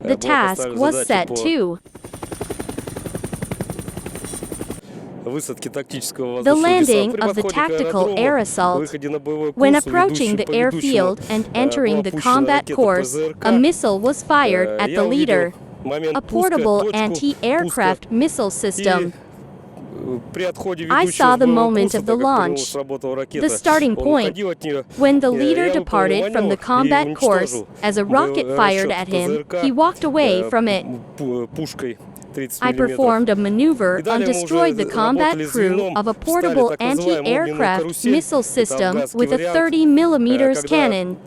The task was set too. The landing of the tactical air assault. When approaching the airfield and entering the combat course, a missile was fired at the leader, a portable anti-aircraft missile system. I saw the moment of the launch, the starting point, when the leader departed from the combat course. As a rocket fired at him, he walked away from it. I performed a maneuver and destroyed the combat crew of a portable anti-aircraft missile system with a 30mm cannon.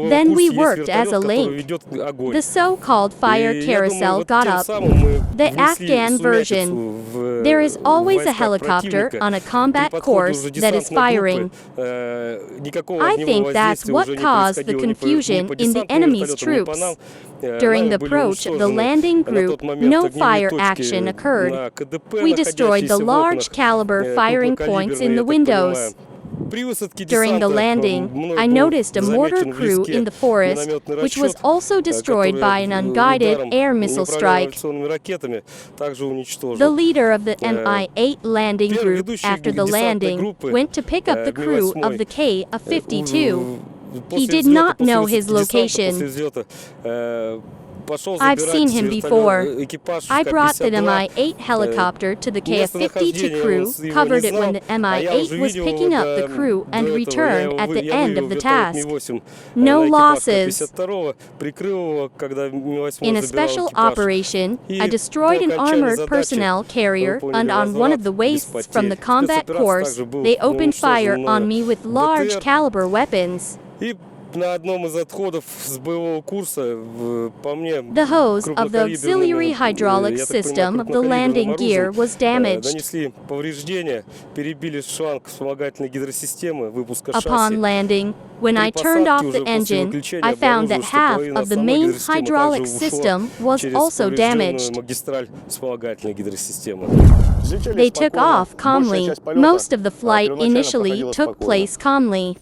Then we worked as a link. The so-called fire carousel got up. The Afghan version. There is always a helicopter on a combat course that is firing. I think that's what caused the confusion in the enemy's troops. During the approach of the landing group, no fire action occurred. We destroyed the large caliber firing points in the windows. During the landing, I noticed a mortar crew in the forest, which was also destroyed by an unguided air missile strike. The leader of the Mi-8 landing group, after the landing, went to pick up the crew of the Ka-52. He did not know his location. I've seen him before. I brought the Mi-8 helicopter to the Ka-52 crew, covered it when the Mi-8 was picking up the crew, and returned at the end of the task. No losses. In a special operation, I destroyed an armored personnel carrier, and on one of the wastes from the combat course, they opened fire on me with large caliber weapons. The hose of the auxiliary hydraulic system of the landing gear was damaged. Upon landing, when I turned off the engine, I found that half of the main hydraulic system was also damaged. They took off calmly. Most of the flight initially took place calmly.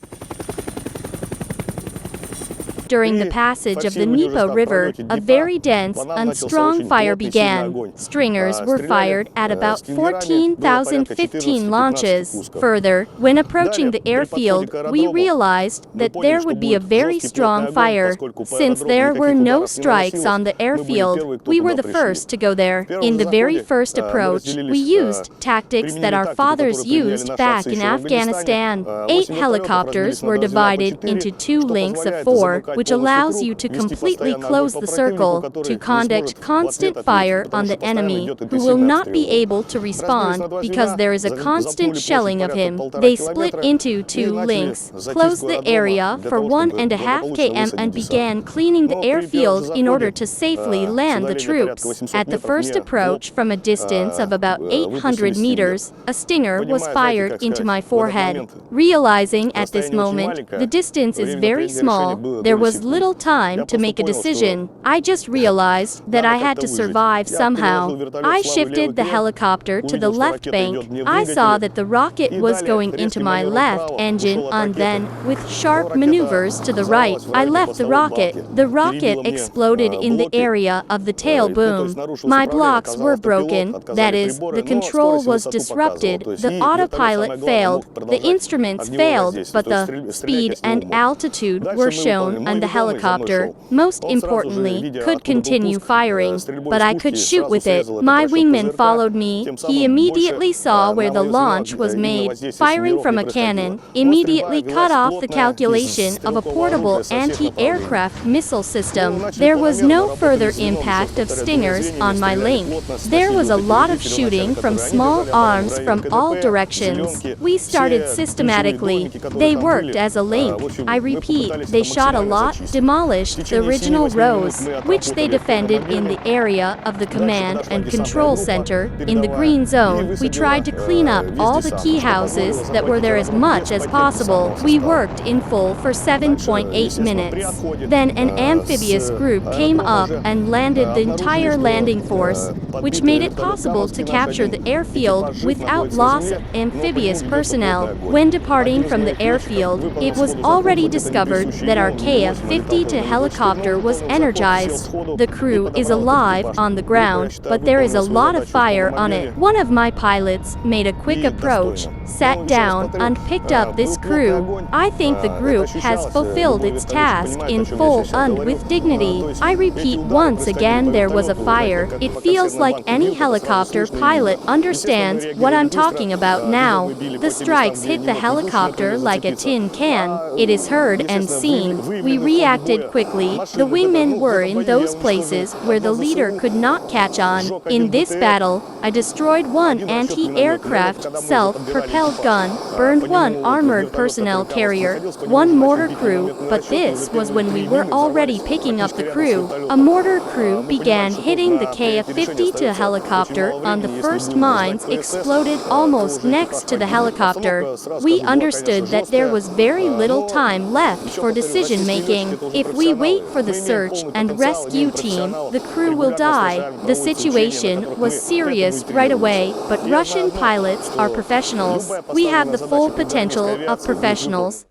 During the passage of the Dnieper River, a very dense and strong fire began. Stringers were fired at about 14,015 launches. Further, when approaching the airfield, we realized that there would be a very strong fire. Since there were no strikes on the airfield, we were the first to go there. In the very first approach, we used tactics that our fathers used back in Afghanistan. 8 helicopters were divided into 2 links of 4, which allows you to completely close the circle, to conduct constant fire on the enemy, who will not be able to respond because there is a constant shelling of him. They split into 2 links, closed the area for 1.5 km and began cleaning the airfield in order to safely land the troops. At the first approach from a distance of about 800 meters, a stinger was fired into my forehead. Realizing at this moment the distance is very small, there was little time to make a decision. I just realized that I had to survive somehow. I shifted the helicopter to the left bank. I saw that the rocket was going into my left engine, and then, with sharp maneuvers to the right, I left the rocket. The rocket exploded in the area of the tail boom. My blocks were broken, that is, the control was disrupted, the autopilot failed, the instruments failed, but the speed and altitude were shown, and the helicopter, most importantly, could continue firing, but I could shoot with it. My wingman followed me. He immediately saw where the launch was made. Firing from a cannon immediately cut off the calculation of a portable anti-aircraft missile system. There was no further impact of stingers on my link. There was a lot of shooting from small arms from all directions. We started systematically. They worked as a link. I repeat, they shot a lot, demolished the original rows, which they defended in the area of the command and control center. In the green zone, we tried to clean up all the key houses that were there as much as possible. We worked in full for 7.8 minutes. Then an amphibious group came up and landed the entire landing force, which made it possible to capture the airfield without loss of amphibious personnel. When departing from the airfield, it was already discovered that our Ka KF-52 helicopter was energized. The crew is alive on the ground, but there is a lot of fire on it. One of my pilots made a quick approach, sat down, and picked up this crew. I think the group has fulfilled its task in full and with dignity. I repeat once again, there was a fire. It feels like any helicopter pilot understands what I'm talking about now. The strikes hit the helicopter like a tin can. It is heard and seen. We reacted quickly. The wingmen were in those places where the leader could not catch on. In this battle, I destroyed one anti-aircraft self-propelled gun, burned one armored personnel carrier, one mortar crew, but this was when we were already picking up the crew. A mortar crew began hitting the KF-52 helicopter, and the first mines exploded almost next to the helicopter. We understood that there was very little time left for decision making. If we wait for the search and rescue team, the crew will die. The situation was serious right away, but Russian pilots are professionals. We have the full potential of professionals.